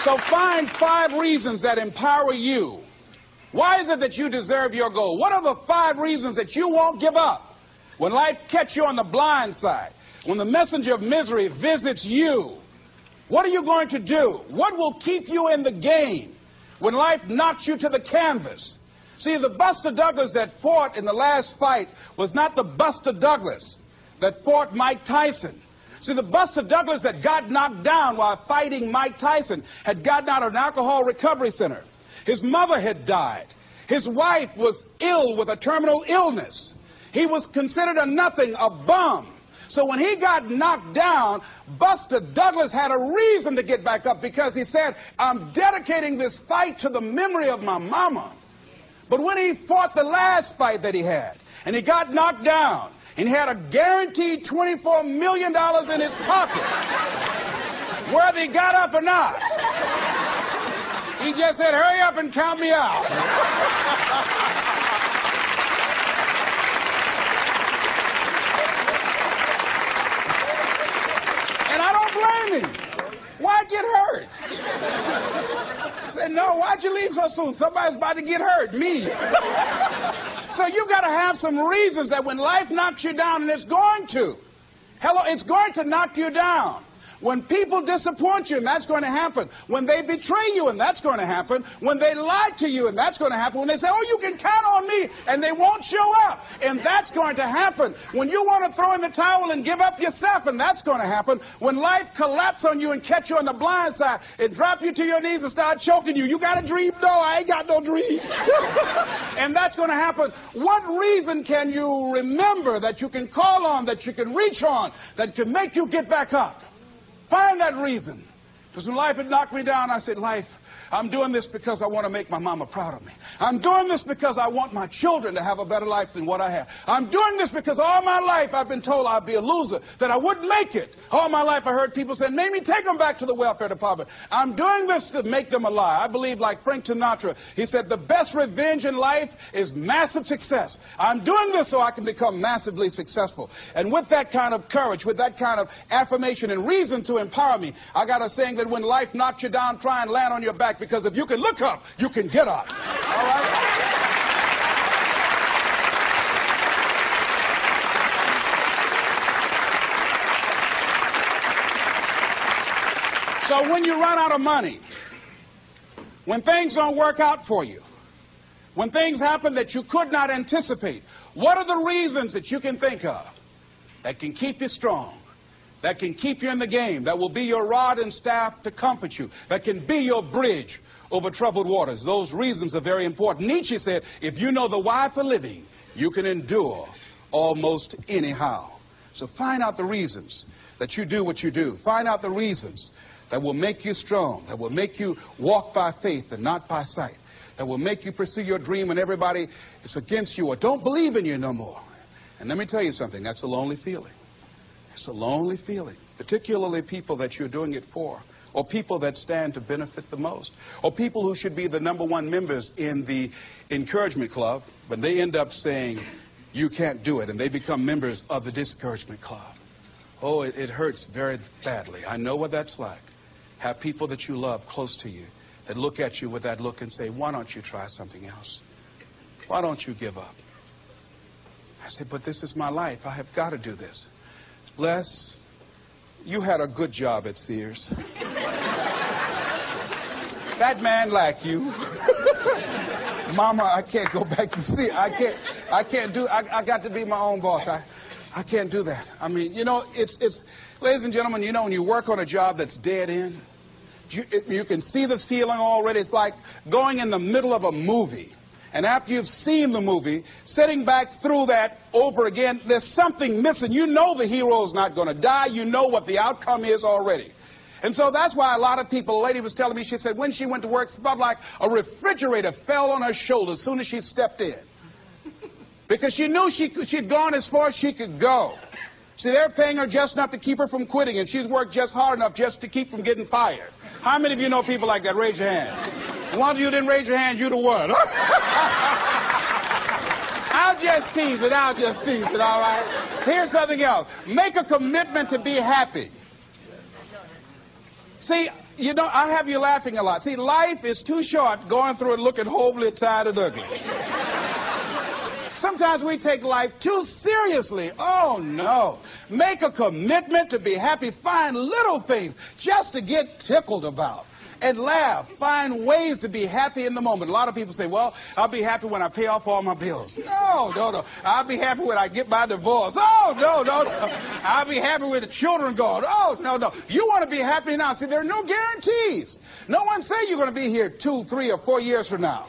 So find 5 reasons that empower you. Why is it that you deserve your goal? What are the 5 reasons that you won't give up when life catches you on the blind side? When the messenger of misery visits you, what are you going to do? What will keep you in the game when life knocks you to the canvas? See, the Buster Douglas that fought in the last fight was not the Buster Douglas that fought Mike Tyson. See, the Buster Douglas that got knocked down while fighting Mike Tyson had gotten out of an alcohol recovery center. His mother had died. His wife was ill with a terminal illness. He was considered a nothing, a bum. So when he got knocked down, Buster Douglas had a reason to get back up because he said, I'm dedicating this fight to the memory of my mama. But when he fought the last fight that he had, and he got knocked down, and he had a guaranteed $24 million in his pocket, whether he got up or not, he just said, hurry up and count me out. And I don't blame him. Why get hurt? He said, no, why'd you leave so soon? Somebody's about to get hurt, me. So you got to have some reasons that when life knocks you down, and it's going to. Hello, it's going to knock you down. When people disappoint you, and that's going to happen. When they betray you, and that's going to happen. When they lie to you, and that's going to happen. When they say, oh, you can count on me, and they won't show up, and that's going to happen. When you want to throw in the towel and give up yourself, and that's going to happen. When life collapses on you and catch you on the blind side, it drop you to your knees and start choking you. You got a dream? No, I ain't got no dream. And that's going to happen. What reason can you remember that you can call on, that you can reach on, that can make you get back up? Find that reason. Because when life had knocked me down, I said, life, I'm doing this because I want to make my mama proud of me. I'm doing this because I want my children to have a better life than what I have. I'm doing this because all my life I've been told I'd be a loser, that I wouldn't make it. All my life I heard people say, make me take them back to the welfare department. I'm doing this to make them a lie. I believe like Frank Sinatra, he said, the best revenge in life is massive success. I'm doing this so I can become massively successful. And with that kind of courage, with that kind of affirmation and reason to empower me, I got a saying that when life knocks you down, try and land on your back, because if you can look up, you can get up. All right? So when you run out of money, when things don't work out for you, when things happen that you could not anticipate, what are the reasons that you can think of that can keep you strong, that can keep you in the game, that will be your rod and staff to comfort you, that can be your bridge over troubled waters? Those reasons are very important. Nietzsche said, if you know the why for living, you can endure almost anyhow. So find out the reasons that you do what you do. Find out the reasons that will make you strong, that will make you walk by faith and not by sight, that will make you pursue your dream when everybody is against you or don't believe in you no more. And let me tell you something, that's a lonely feeling. It's a lonely feeling, particularly people that you're doing it for, or people that stand to benefit the most, or people who should be the #1 members in the encouragement club, but they end up saying, you can't do it, and they become members of the discouragement club. Oh, it hurts very badly. I know what that's like. Have people that you love close to you that look at you with that look and say, why don't you try something else? Why don't you give up? I say, but this is my life. I have got to do this. Les, you had a good job at Sears. That man like you. Mama, I can't go back to Sears. I can't do, I got to be my own boss. I can't do that. I mean, you know, it's, ladies and gentlemen, you know, when you work on a job that's dead end, you can see the ceiling already. It's like going in the middle of a movie. And after you've seen the movie, sitting back through that over again, there's something missing. You know the hero's not going to die. You know what the outcome is already. And so that's why a lot of people, a lady was telling me, she said when she went to work, it's about like a refrigerator fell on her shoulder as soon as she stepped in. Because she knew she'd gone as far as she could go. See, they're paying her just enough to keep her from quitting, and she's worked just hard enough just to keep from getting fired. How many of you know people like that? Raise your hand. The ones of you didn't raise your hand, you the one. I'll just tease it, all right? Here's something else. Make a commitment to be happy. See, You know, I have you laughing a lot. See, life is too short going through it looking hopeless, tired, and ugly. Sometimes we take life too seriously. Oh, no. Make a commitment to be happy. Find little things just to get tickled about. And laugh. Find ways to be happy in the moment. A lot of people say, well, I'll be happy when I pay off all my bills. No, no, no. I'll be happy when I get my divorce. Oh, no, no, no. I'll be happy when the children go. Oh, no, no. You want to be happy now. See, there are no guarantees. No one say you're going to be here 2, 3, or 4 years from now.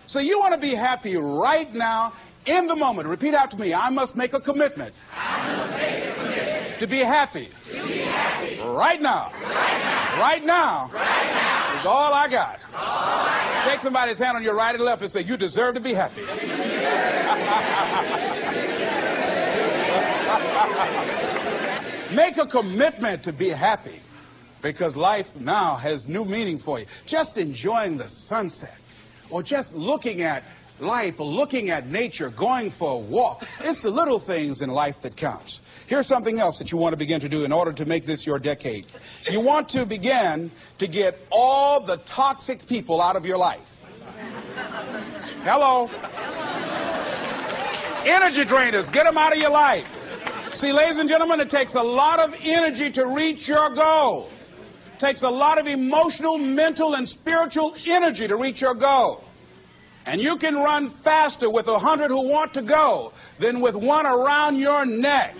So you want to be happy right now in the moment. Repeat after me. I must make a commitment. I must make a commitment to be happy. To be happy. Right now. Right now. Right now. Right now. Is all I got. All I got. Shake somebody's hand on your right and left and say, you deserve to be happy. Make a commitment to be happy, because life now has new meaning for you. Just enjoying the sunset, or just looking at life, or looking at nature, going for a walk. It's the little things in life that counts. Here's something else that you want to begin to do in order to make this your decade. You want to begin to get all the toxic people out of your life. Hello. Energy drainers, get them out of your life. See, ladies and gentlemen, it takes a lot of energy to reach your goal. It takes a lot of emotional, mental, and spiritual energy to reach your goal. And you can run faster with 100 who want to go than with one around your neck.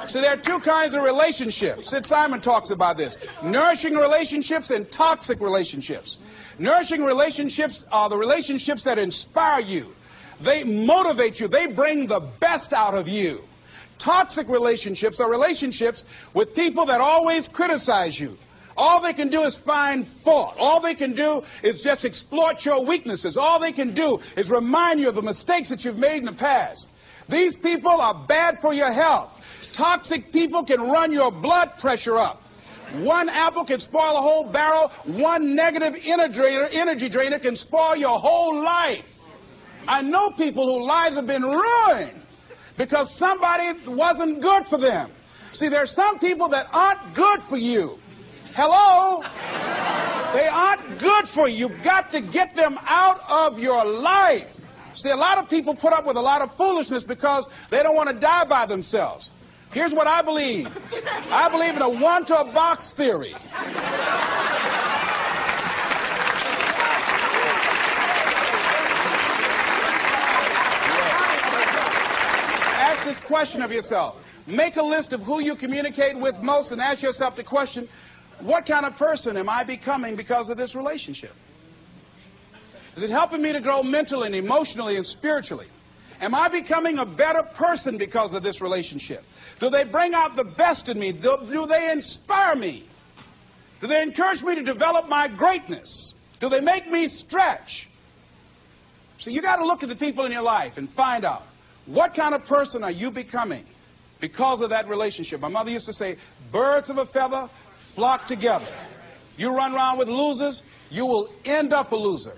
So there are two kinds of relationships. Sid Simon talks about this. Nourishing relationships and toxic relationships. Nourishing relationships are the relationships that inspire you. They motivate you. They bring the best out of you. Toxic relationships are relationships with people that always criticize you. All they can do is find fault. All they can do is just exploit your weaknesses. All they can do is remind you of the mistakes that you've made in the past. These people are bad for your health. Toxic people can run your blood pressure up. One apple can spoil a whole barrel. One negative energy drainer can spoil your whole life. I know people whose lives have been ruined because somebody wasn't good for them. See, there are some people that aren't good for you. Hello? They aren't good for you. You've got to get them out of your life. See, a lot of people put up with a lot of foolishness because they don't want to die by themselves. Here's what I believe. I believe in a one-to-a-box theory. Ask this question of yourself. Make a list of who you communicate with most and ask yourself the question, what kind of person am I becoming because of this relationship? Is it helping me to grow mentally and emotionally and spiritually? Am I becoming a better person because of this relationship? Do they bring out the best in me? Do they inspire me? Do they encourage me to develop my greatness? Do they make me stretch? So you got to look at the people in your life and find out, what kind of person are you becoming because of that relationship? My mother used to say, birds of a feather flock together. You run around with losers, you will end up a loser.